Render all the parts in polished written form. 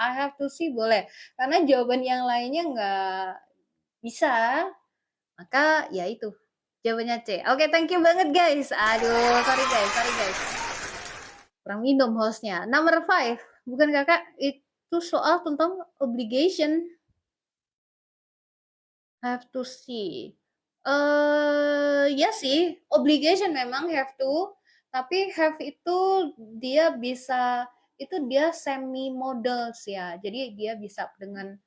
I have to see boleh. Karena jawaban yang lainnya nggak bisa, maka ya itu. Jawabannya C. Oke, thank you banget guys. Aduh, sorry guys. Kurang minum hostnya. Number 5. Bukan kakak, itu soal tentang obligation. Have to see. Ya sih, obligation memang have to, tapi have itu dia bisa, itu dia semi modals ya. Jadi dia bisa dengan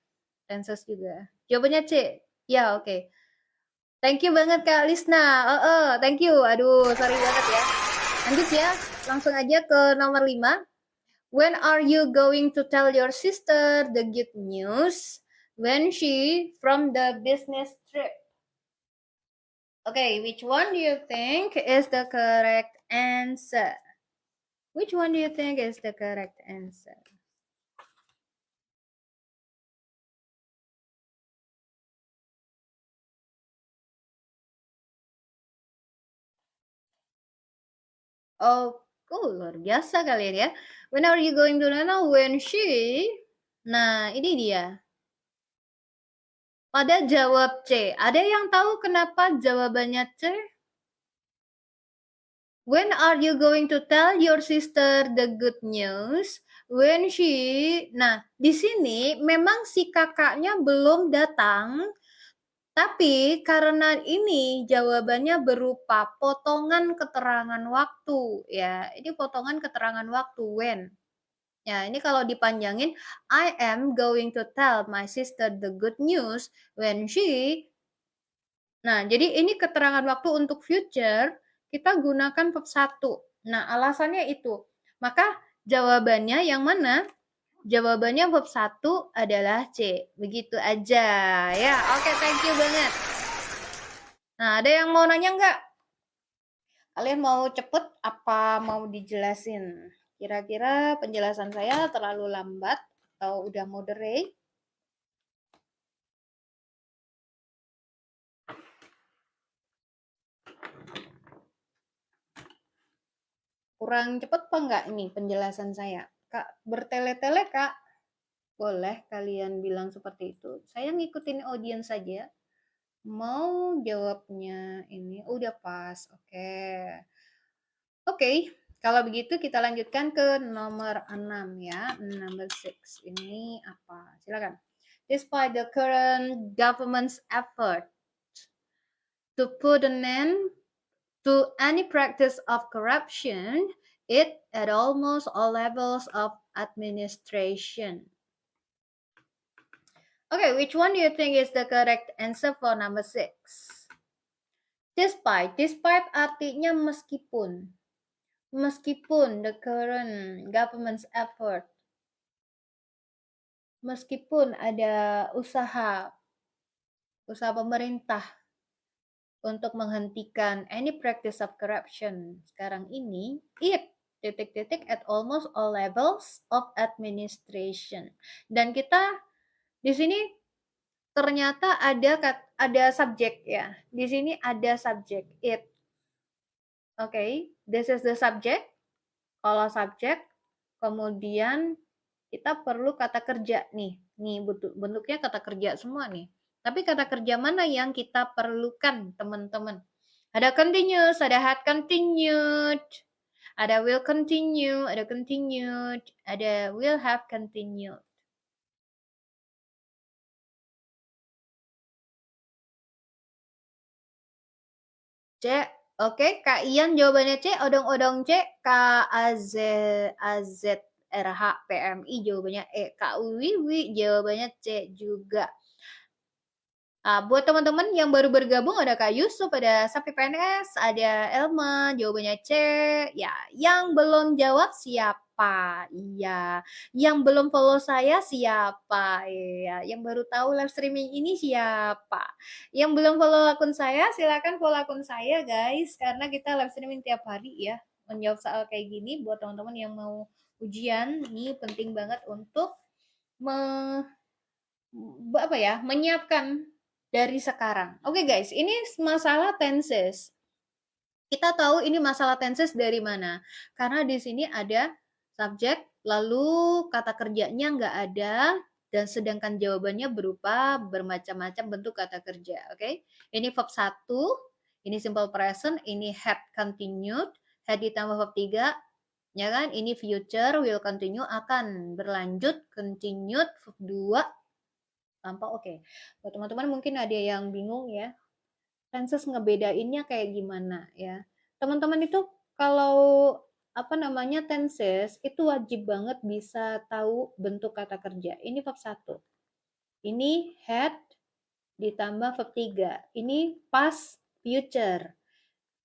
tenses juga. Jawabannya C. Ya, oke. Thank you banget Kak Lisna. Thank you. Aduh, sorry banget ya. Lanjut ya, langsung aja ke nomor 5. When are you going to tell your sister the good news when she from the business trip? Okay, which one do you think is the correct answer? Which one do you think is the correct answer? Oh, luar biasa kalian ya. When are you going to know when she? Nah, ini dia. Pada jawab C. Ada yang tahu kenapa jawabannya C? When are you going to tell your sister the good news? When she... Nah, di sini memang si kakaknya belum datang, tapi karena ini jawabannya berupa potongan keterangan waktu, ya. Ini potongan keterangan waktu, when. Ya, ini kalau dipanjangin, I am going to tell my sister the good news when she... Nah, jadi ini keterangan waktu untuk future, kita gunakan verb 1. Nah, alasannya itu. Maka jawabannya yang mana? Jawabannya verb 1 adalah C. Begitu aja. Ya, oke, thank you banget. Nah, ada yang mau nanya nggak? Kalian mau cepet apa mau dijelasin? Kira-kira penjelasan saya terlalu lambat atau udah moderate? Kurang cepet apa enggak nih penjelasan saya? Kak, bertele-tele Kak? Boleh kalian bilang seperti itu. Saya ngikutin audiens saja. Mau jawabnya ini udah pas. Oke. Kalau begitu kita lanjutkan ke nomor 6 ya. Number 6. Ini apa? Silakan. Despite the current government's effort to put an end to any practice of corruption, it at almost all levels of administration. Okay, which one do you think is the correct answer for number 6? Despite artinya meskipun. Meskipun the current government's effort. Meskipun ada usaha pemerintah untuk menghentikan any practice of corruption sekarang ini, it at almost all levels of administration. Dan kita di sini ternyata ada subjek ya. Di sini ada subjek it. Okay, this is the subject. Kalau subjek, kemudian kita perlu kata kerja nih. Nih bentuknya kata kerja semua nih. Tapi kata kerja mana yang kita perlukan, teman-teman? Ada continuous, ada had continued, ada will continue, ada continued, ada will have continued. C. Oke, Kak Ian jawabannya C, odong-odong C, KAZRH PMI jawabannya E, Kak Wiwi jawabannya C juga. Buat teman-teman yang baru bergabung ada Kak Yusuf, ada Sapi PNS, ada Elma, jawabannya C. Ya, yang belum jawab siapa? Iya. Yang belum follow saya siapa? Iya. Yang baru tahu live streaming ini siapa? Yang belum follow akun saya, silakan follow akun saya guys, karena kita live streaming tiap hari ya. Menjawab soal kayak gini buat teman-teman yang mau ujian, ini penting banget untuk menyiapkan dari sekarang. Oke guys, ini masalah tenses. Kita tahu ini masalah tenses dari mana? Karena di sini ada subjek, lalu kata kerjanya nggak ada, dan sedangkan jawabannya berupa bermacam-macam bentuk kata kerja, oke? Ini verb 1, ini simple present, ini had continued, had ditambah verb 3, ya kan? Ini future, will continue, akan berlanjut, continued, verb 2, tanpa oke. Buat teman-teman mungkin ada yang bingung ya, tenses ngebedainnya kayak gimana ya. Teman-teman itu kalau tenses itu wajib banget bisa tahu bentuk kata kerja. Ini verb 1. Ini had ditambah verb 3. Ini past future.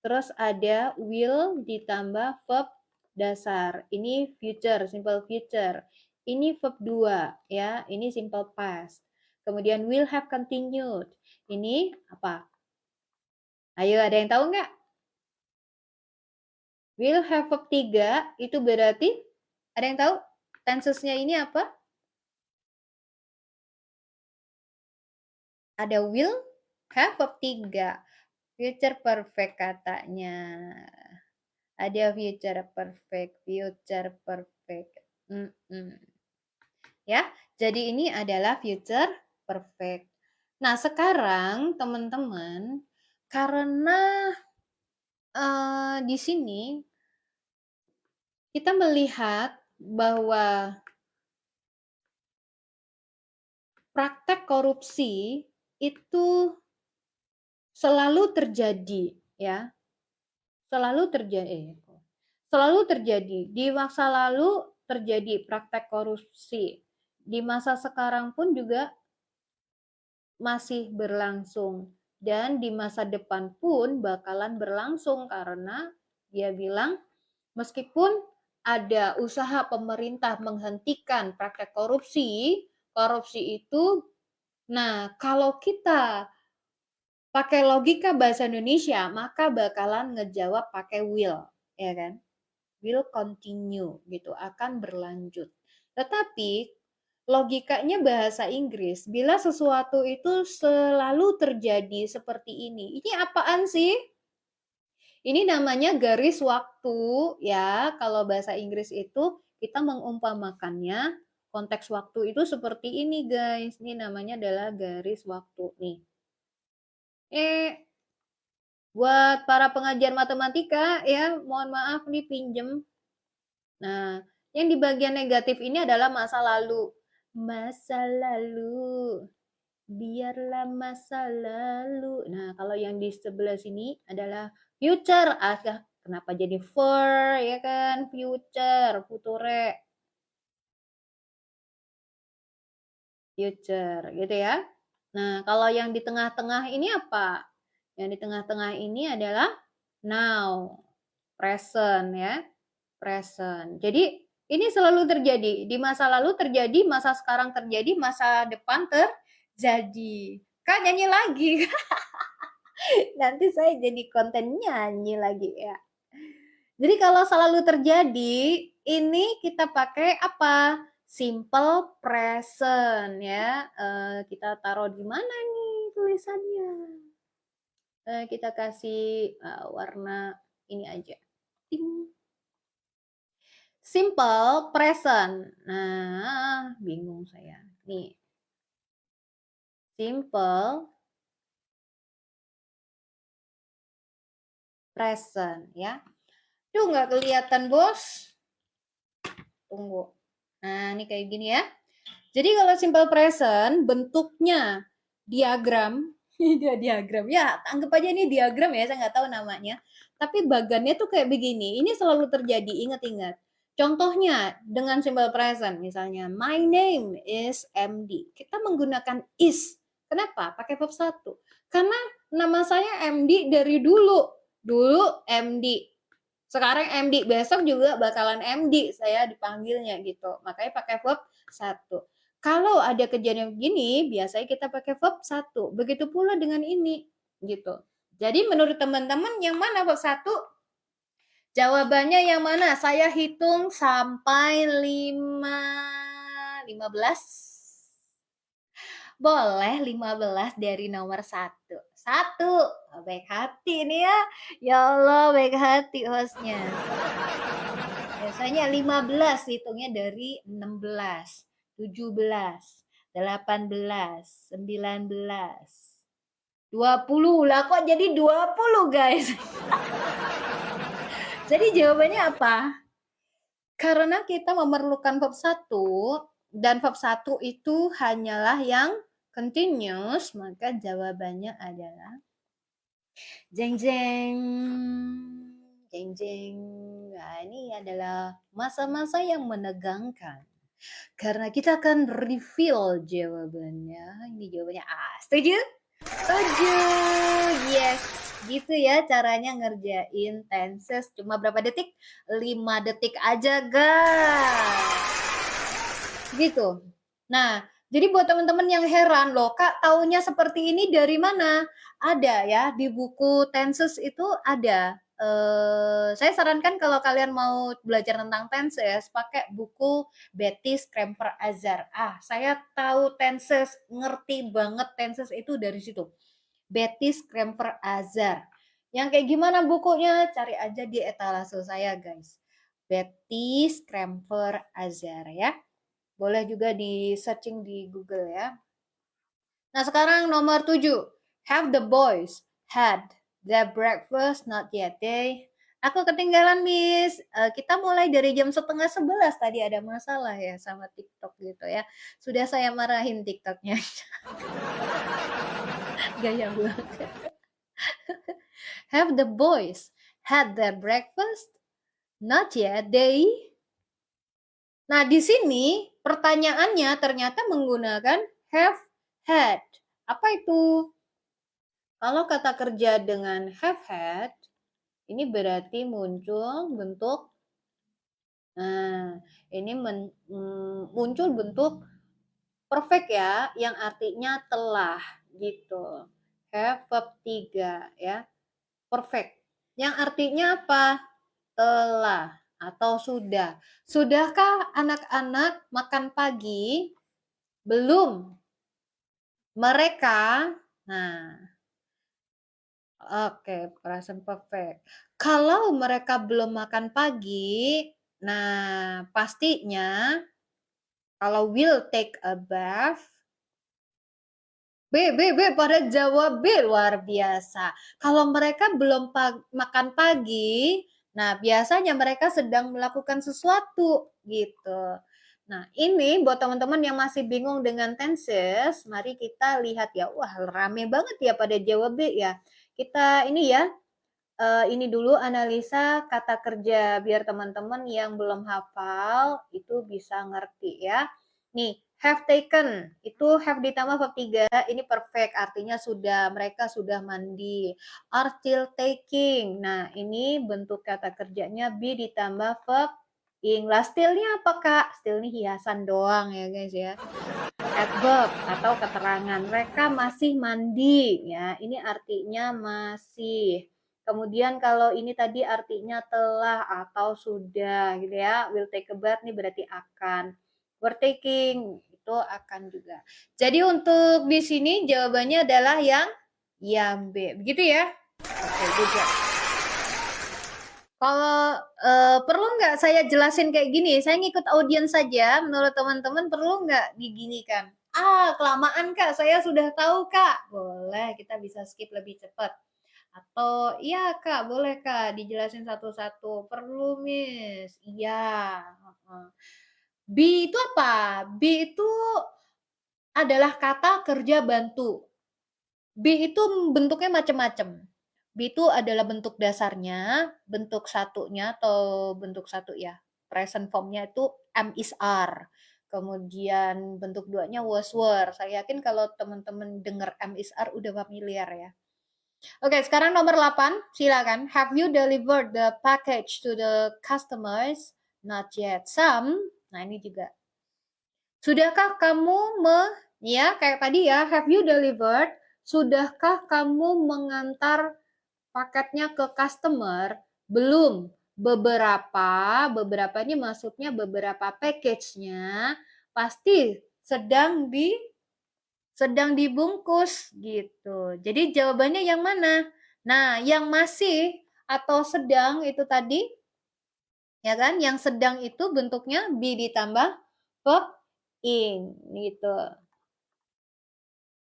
Terus ada will ditambah verb dasar. Ini future, simple future. Ini verb 2 ya, ini simple past. Kemudian will have continued. Ini apa? Ayo, ada yang tahu nggak? Will have verb 3 itu berarti, ada yang tahu tensesnya ini apa? Ada will have verb 3. Future perfect katanya. Ada future perfect, future perfect. Ya, jadi ini adalah future perfect. Nah, sekarang teman-teman, karena di sini kita melihat bahwa praktek korupsi itu selalu terjadi, ya. Selalu terjadi. Di masa lalu terjadi praktek korupsi. Di masa sekarang pun juga masih berlangsung. Dan di masa depan pun bakalan berlangsung karena dia bilang meskipun ada usaha pemerintah menghentikan praktek korupsi itu, nah kalau kita pakai logika bahasa Indonesia, maka bakalan ngejawab pakai will, ya kan? Will continue gitu, akan berlanjut. Tetapi logikanya bahasa Inggris, bila sesuatu itu selalu terjadi seperti ini apaan sih? Ini namanya garis waktu ya. Kalau bahasa Inggris itu kita mengumpamakannya konteks waktu itu seperti ini guys. Ini namanya adalah garis waktu nih. Buat para pengajar matematika ya, mohon maaf nih pinjem. Nah, yang di bagian negatif ini adalah masa lalu. Masa lalu, biarlah masa lalu. Nah, kalau yang di sebelah sini adalah future. Kenapa jadi for, ya kan? Future, future. Future, gitu ya. Nah, kalau yang di tengah-tengah ini apa? Yang di tengah-tengah ini adalah now, present ya. Present. Jadi ini selalu terjadi. Di masa lalu terjadi, masa sekarang terjadi, masa depan terjadi. Kak nyanyi lagi. Nanti saya jadi konten nyanyi lagi ya. Jadi kalau selalu terjadi, ini kita pakai apa? Simple present ya. Kita taruh di mana nih tulisannya? Kita kasih warna ini aja. Ting. Simple present. Nah, bingung saya. Nih. Simple present ya. Duh, nggak kelihatan, Bos. Tunggu. Nah, ini kayak gini ya. Jadi kalau simple present bentuknya diagram. Dia diagram. Ya, anggap aja ini diagram ya, saya nggak tahu namanya. Tapi bagannya tuh kayak begini. Ini selalu terjadi, ingat-ingat. Contohnya dengan simple present, misalnya my name is MD. Kita menggunakan is. Kenapa? Pakai verb 1. Karena nama saya MD dari dulu. Dulu MD. Sekarang MD, besok juga bakalan MD saya dipanggilnya gitu. Makanya pakai verb 1. Kalau ada kejadian begini, biasanya kita pakai verb 1. Begitu pula dengan ini gitu. Jadi menurut teman-teman yang mana verb 1? Jawabannya yang mana? Saya hitung sampai 15. Boleh 15 dari nomor 1. 1. Baik hati nih ya. Ya Allah, baik hati hostnya. Biasanya 15, hitungnya dari 16, 17, 18, 19, 20. Lah kok jadi 20, guys? Jadi jawabannya apa? Karena kita memerlukan verb 1 dan verb 1 itu hanyalah yang continuous, maka jawabannya adalah jeng jeng. Jeng jeng. Nah, ini adalah masa-masa yang menegangkan. Karena kita akan reveal jawabannya. Ini jawabannya A. Setuju? Setuju. Yes. Gitu ya caranya ngerjain tenses. Cuma berapa detik? 5 detik aja, guys. Gitu. Nah, jadi buat teman-teman yang heran loh, Kak taunya seperti ini dari mana? Ada ya, di buku tenses itu ada. Saya sarankan kalau kalian mau belajar tentang tenses, pakai buku Betty Scramper Azar. Saya tahu tenses, ngerti banget tenses itu dari situ. Betty Scramper Azar. Yang kayak gimana bukunya? Cari aja di etalase saya, guys. Betty Scramper Azar ya. Boleh juga di searching di Google ya. Nah, sekarang nomor 7. Have the boys had their breakfast? Not yet. Aku ketinggalan, Miss. Kita mulai dari jam 10:30 tadi ada masalah ya sama TikTok gitu ya. Sudah saya marahin TikToknya. Gaya banget. Have the boys had their breakfast? Not yet. Nah, di sini pertanyaannya ternyata menggunakan have had. Apa itu? Kalau kata kerja dengan have had, ini berarti muncul bentuk, ini muncul bentuk perfect ya, yang artinya telah gitu. Have verb 3 ya, perfect. Yang artinya apa? Telah atau sudah. Sudahkah anak-anak makan pagi? Belum. Mereka, oke, present perfect. Kalau mereka belum makan pagi, pastinya kalau will take a bath, B, pada jawab B, luar biasa. Kalau mereka belum makan pagi, biasanya mereka sedang melakukan sesuatu, gitu. Nah, ini buat teman-teman yang masih bingung dengan tenses, mari kita lihat ya. Wah, rame banget ya pada jawab B ya. Kita ini ya, ini dulu analisa kata kerja biar teman-teman yang belum hafal itu bisa ngerti ya. Nih, have taken, itu have ditambah verb 3, ini perfect, artinya sudah, mereka sudah mandi. Are still taking, nah ini bentuk kata kerjanya be ditambah verb ing. Lah still-nya apa, Kak? Still ini hiasan doang ya guys ya. Adverb atau keterangan, mereka masih mandi ya, ini artinya masih. Kemudian kalau ini tadi artinya telah atau sudah gitu ya. Will take a bath ini berarti akan. Were taking itu akan juga. Jadi untuk di sini jawabannya adalah yang B. Begitu ya? Oke, good job. Kalau perlu nggak saya jelasin kayak gini? Saya ngikut audiens saja. Menurut teman-teman perlu nggak diginikan? Kelamaan Kak, saya sudah tahu Kak. Boleh, kita bisa skip lebih cepat. Atau iya Kak, boleh Kak, dijelasin satu-satu. Perlu Miss? Iya. B itu apa? B itu adalah kata kerja bantu. B itu bentuknya macam-macam. B itu adalah bentuk dasarnya, bentuk satunya atau bentuk satu ya. Present formnya itu am is are. Kemudian bentuk duanya was were. Saya yakin kalau teman-teman dengar am is are udah familiar ya. Oke, sekarang nomor 8. Silakan. Have you delivered the package to the customers? Not yet. Some. Nah, ini juga. Sudahkah kamu ya kayak tadi ya, have you delivered? Sudahkah kamu mengantar paketnya ke customer? Belum. Beberapa ini maksudnya beberapa package-nya pasti sedang dibungkus gitu. Jadi jawabannya yang mana? Nah, yang masih atau sedang itu tadi Ya kan? Yang sedang itu bentuknya be ditambah verb ing gitu.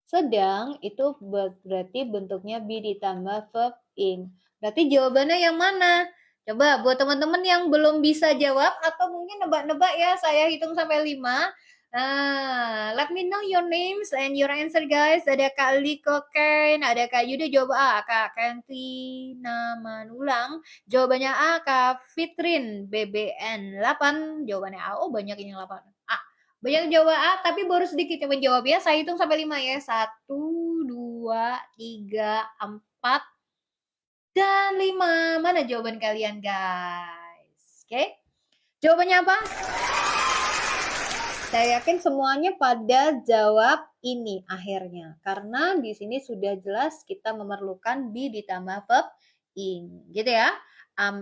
Sedang itu berarti bentuknya be ditambah verb ing. Berarti jawabannya yang mana? Coba buat teman-teman yang belum bisa jawab atau mungkin nebak-nebak ya, saya hitung sampai 5. Let me know your names and your answer guys. Ada Kak Liko Ken, ada Kak Yuda jawab A, Kak Kentina Manulang jawabannya A, Kak Fitrin BBN 8 jawabannya A. Oh banyak ini 8. A. Banyak jawab A, tapi baru sedikit yang menjawab ya. Saya hitung sampai 5 ya. 1, 2, 3, 4, dan 5. Mana jawaban kalian guys? Oke. Jawabannya apa? Saya yakin semuanya pada jawab ini akhirnya. Karena di sini sudah jelas kita memerlukan be ditambah verb ing. Gitu ya.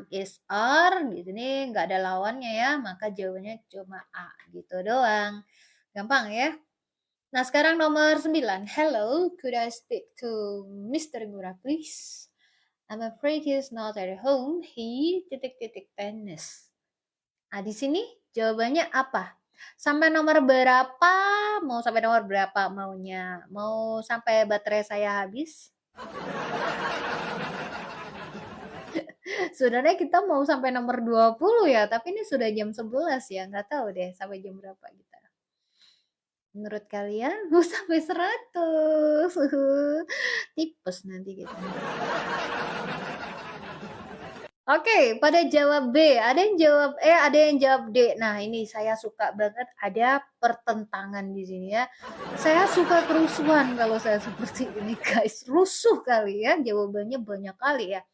Is, are. Di sini nggak ada lawannya ya. Maka jawabannya cuma A. Gitu doang. Gampang ya. Nah, sekarang nomor 9. Hello, could I speak to Mr. Ngurah, please? I'm afraid he's not at home. He titik-titik tenis. Nah, di sini jawabannya apa? Sampai nomor berapa? Mau sampai nomor berapa maunya? Mau sampai baterai saya habis? Sebenarnya kita mau sampai nomor 20 ya, tapi ini sudah jam 11 ya. Nggak tahu deh sampai jam berapa kita. Menurut kalian mau sampai 100. Tipes nanti kita. Oke, pada jawab B, ada yang jawab E, ada yang jawab D. Nah, ini saya suka banget ada pertentangan di sini ya. Saya suka kerusuhan kalau saya seperti ini, guys. Rusuh kali ya, jawabannya banyak kali ya.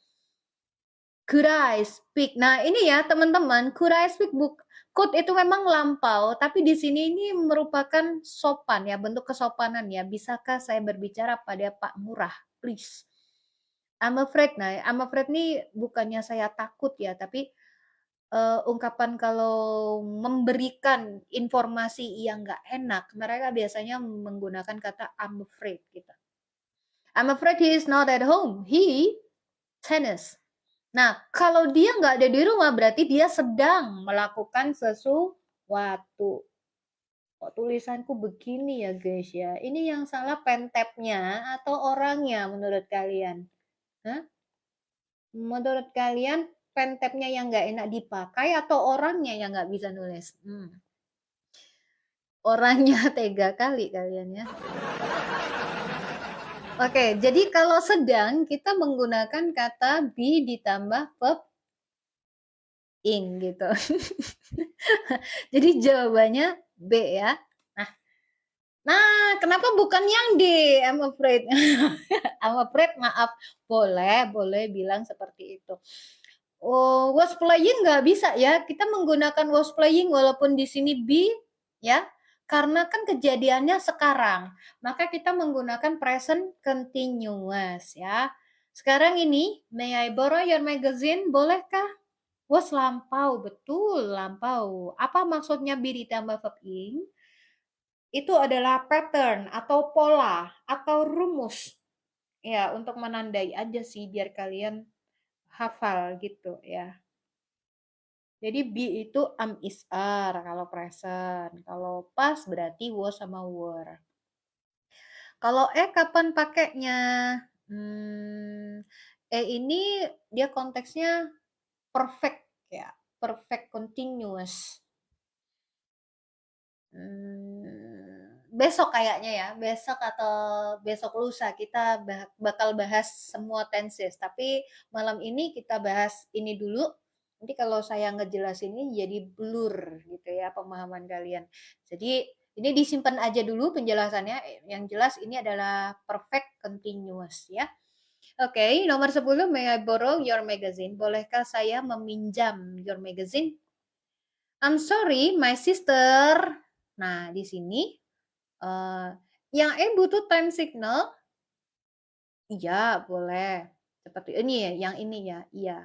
Could I speak? Nah, ini ya teman-teman, could I speak could itu memang lampau, tapi di sini ini merupakan sopan ya, bentuk kesopanan ya. Bisakah saya berbicara pada Pak Murah, please? I'm afraid. Nah, I'm afraid nih bukannya saya takut ya, tapi ungkapan kalau memberikan informasi yang nggak enak, mereka biasanya menggunakan kata I'm afraid gitu. I'm afraid he is not at home. He tennis. Nah, kalau dia nggak ada di rumah, berarti dia sedang melakukan sesuatu. Kok tulisanku begini ya guys ya? Ini yang salah pentapnya atau orangnya menurut kalian? Hah? Menurut kalian pentapnya yang nggak enak dipakai atau orangnya yang nggak bisa nulis? Orangnya tega kali kalian ya. Oke, jadi kalau sedang kita menggunakan kata be ditambah verb ing gitu. Jadi jawabannya B ya. Nah, kenapa bukan yang D? I'm afraid. I'm afraid, maaf. Boleh bilang seperti itu. Oh, was playing nggak bisa ya. Kita menggunakan was playing walaupun di sini be ya. Karena kan kejadiannya sekarang. Maka kita menggunakan present continuous ya. Sekarang ini, may I borrow your magazine? Bolehkah? Was lampau, betul lampau. Apa maksudnya be ditambah verb ing? Itu adalah pattern atau pola atau rumus. Ya, untuk menandai aja sih biar kalian hafal gitu ya. Jadi be itu am is are kalau present. Kalau past berarti was sama were. Kalau kapan pakainya? Ini dia konteksnya perfect ya, perfect continuous. Besok kayaknya ya, besok atau besok lusa kita bakal bahas semua tenses. Tapi malam ini kita bahas ini dulu. Nanti kalau saya ngejelasin ini jadi blur gitu ya pemahaman kalian. Jadi ini disimpan aja dulu penjelasannya. Yang jelas ini adalah perfect continuous ya. Oke, nomor 10, may I borrow your magazine? Bolehkah saya meminjam your magazine? I'm sorry, my sister. Nah, di sini yang butuh time signal? Iya, boleh. Seperti ini ya, yang ini ya, iya.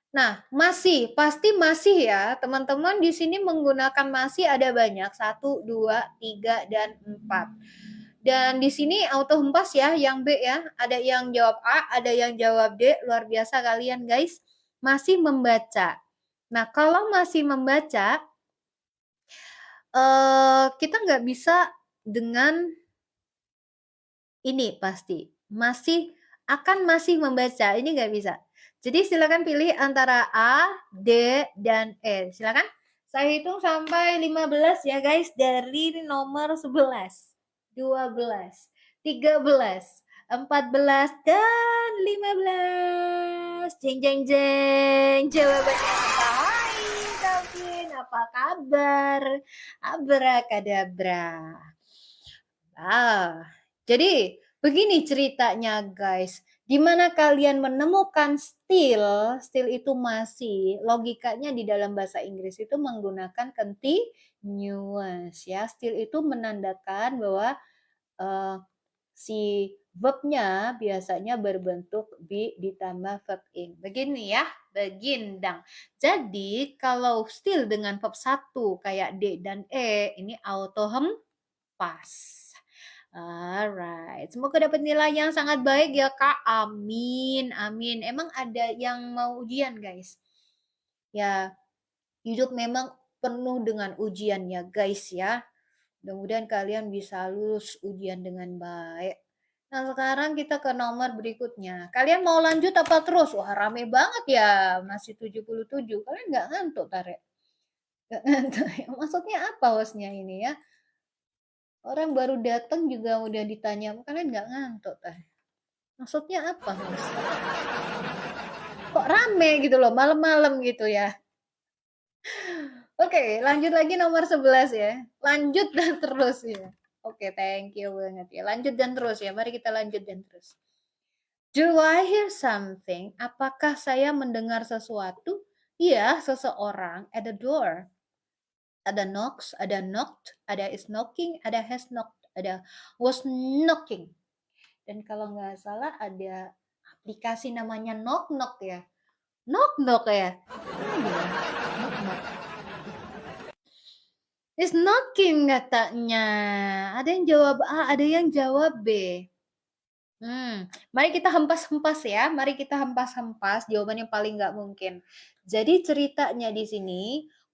Nah, masih, pasti masih ya. Teman-teman di sini menggunakan masih ada banyak. 1, 2, 3, dan 4. Dan di sini auto hempas ya, yang B ya. Ada yang jawab A, ada yang jawab D. Luar biasa kalian guys. Masih membaca. Nah, kalau masih membaca, kita nggak bisa dengan ini pasti, masih membaca, ini nggak bisa. Jadi silakan pilih antara A, D, dan E. Silakan. Saya hitung sampai 15 ya guys, dari nomor 11, 12, 13, 14, dan 15. Jeng jeng jeng. Jawabannya apa? Hai Calvin, apa kabar? Abrakadabra. Jadi begini ceritanya guys, di mana kalian menemukan still, still itu masih, logikanya di dalam bahasa Inggris itu menggunakan continuous ya. Still itu menandakan bahwa si verbnya biasanya berbentuk be ditambah verb in. Begini ya, begindang. Jadi kalau still dengan verb satu kayak D dan E, ini auto hempas. Alright, semoga dapat nilai yang sangat baik ya Kak. Amin, amin. Emang ada yang mau ujian guys? Ya, hidup memang penuh dengan ujian ya guys ya. Mudah-mudahan kalian bisa lulus ujian dengan baik. Nah, sekarang kita ke nomor berikutnya. Kalian mau lanjut apa terus? Wah, rame banget ya. Masih 77. Kalian nggak ngantuk, Tare? Nggak ngantuk. Maksudnya apa hostnya ini ya? Orang baru datang juga udah ditanya, kalian nggak ngantuk, Teh? Maksudnya apa, host? Kok rame gitu loh, malam-malam gitu ya. Oke, lanjut lagi nomor 11 ya. Lanjut dan terus ya. Oke, thank you banget ya. Lanjut dan terus ya. Mari kita lanjut dan terus. Do I hear something? Apakah saya mendengar sesuatu? Iya, seseorang at the door. Ada knocks, ada knocked, ada is knocking, ada has knocked, ada was knocking. Dan kalau nggak salah ada aplikasi namanya Knock Knock ya. Knock Knock ya. Knock Knock. Is knocking katanya. Ada yang jawab A, ada yang jawab B. Mari kita hempas-hempas ya. Mari kita hempas-hempas jawaban yang paling nggak mungkin. Jadi ceritanya di sini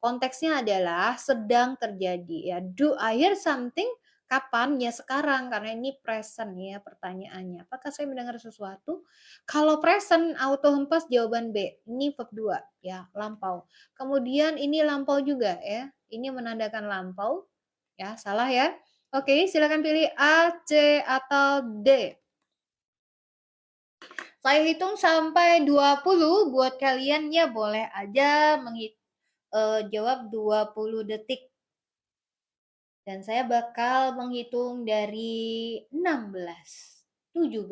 konteksnya adalah sedang terjadi ya. Do I hear something? Kapan? Ya sekarang karena ini present ya pertanyaannya. Apakah saya mendengar sesuatu? Kalau present auto hempas jawaban B. Ini verb 2 ya, lampau. Kemudian ini lampau juga ya. Ini menandakan lampau. Ya, salah ya. Oke, silakan pilih A, C atau D. Saya hitung sampai 20 buat kalian ya boleh aja jawab 20 detik. Dan saya bakal menghitung dari 16, 17,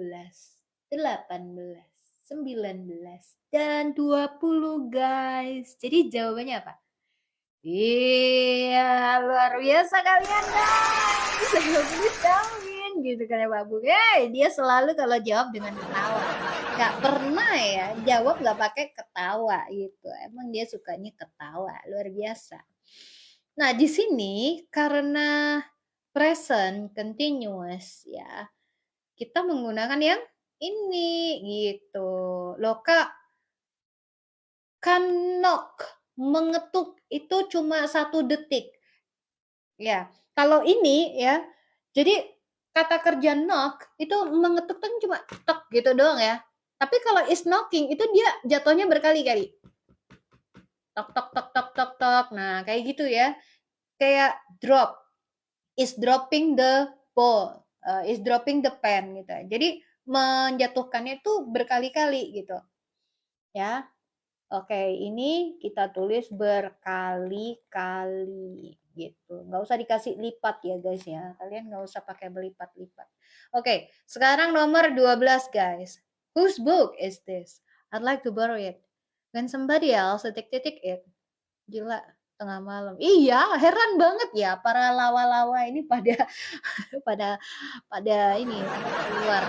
18, 19, dan 20 guys. Jadi jawabannya apa? Iya, luar biasa kalian guys. Saya please Calvin gitu kan ya Pak Bu. Dia selalu kalau jawab dengan ketawa. Gak pernah ya jawab gak pakai ketawa gitu. Emang dia sukanya ketawa, luar biasa. Nah, di sini karena present continuous ya, kita menggunakan yang ini gitu. Loh Kak, kan knock, mengetuk itu cuma 1 detik. Ya, kalau ini ya, jadi kata kerja knock itu mengetuk kan cuma tek gitu doang ya. Tapi kalau is knocking itu dia jatuhnya berkali-kali. Tok tok tok tok tok tok. Nah, kayak gitu ya. Kayak drop, is dropping the ball, is dropping the pen gitu. Jadi menjatuhkannya itu berkali-kali gitu. Ya. Oke, ini kita tulis berkali-kali gitu. Nggak usah dikasih lipat ya guys ya. Kalian nggak usah pakai berlipat-lipat. Oke, sekarang nomor 12 guys. Whose book is this? I'd like to borrow it. When somebody else titik-titik it. Gila, tengah malam. Iya, heran banget ya para lawa-lawa ini pada pada pada ini keluar.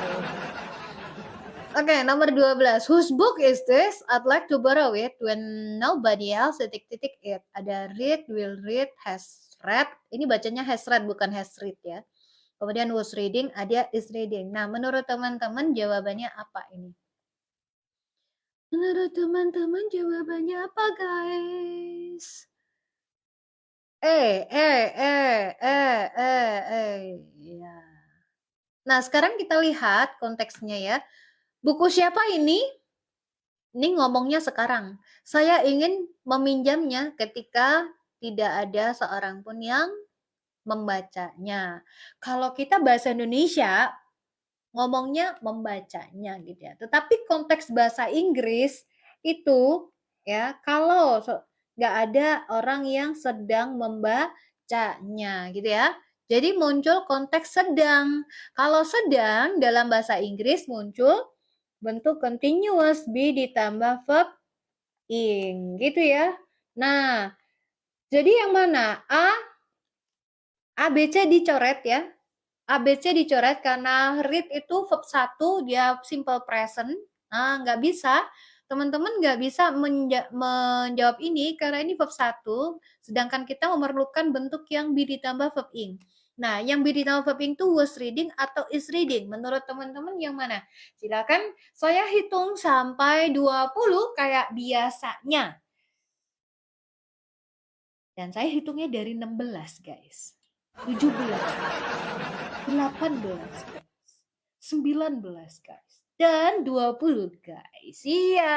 Oke, nomor 12. Whose book is this? I'd like to borrow it when nobody else titik-titik it. Ada read, will read, has read. Ini bacanya has read bukan has read ya. Kemudian was reading, ada is reading. Nah, menurut teman-teman jawabannya apa ini? Menurut teman-teman jawabannya apa, guys? Ya. Nah, sekarang kita lihat konteksnya ya. Buku siapa ini? Ini ngomongnya sekarang. Saya ingin meminjamnya ketika tidak ada seorang pun yang membacanya. Kalau kita bahasa Indonesia, ngomongnya membacanya gitu ya. Tetapi konteks bahasa Inggris itu ya, kalau nggak ada orang yang sedang membacanya gitu ya. Jadi muncul konteks sedang. Kalau sedang dalam bahasa Inggris muncul bentuk continuous be ditambah verb ing gitu ya. Nah, jadi yang mana? A, B, C dicoret ya. A, B, C dicoret karena read itu verb 1, dia simple present. Nah, nggak bisa. Teman-teman nggak bisa menjawab ini karena ini verb 1, sedangkan kita memerlukan bentuk yang be ditambah verb ing. Nah, yang be ditambah verb ing itu was reading atau is reading. Menurut teman-teman yang mana? Silakan saya hitung sampai 20 kayak biasanya. Dan saya hitungnya dari 16, guys. 17, 18, 19, guys. Dan 20, guys. Iya,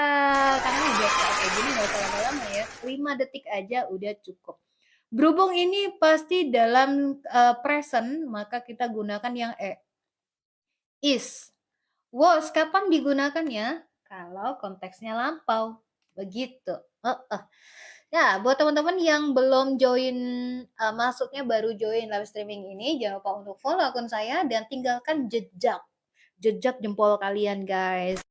karena udah kayak gini nggak usah lama-lama ya. 5 detik aja udah cukup. Berhubung ini pasti dalam present, maka kita gunakan yang is. Was, kapan digunakannya? Kalau konteksnya lampau. Begitu. Ya, buat teman-teman yang belum join, masuknya baru join live streaming ini, jangan lupa untuk follow akun saya dan tinggalkan jejak jempol kalian, guys.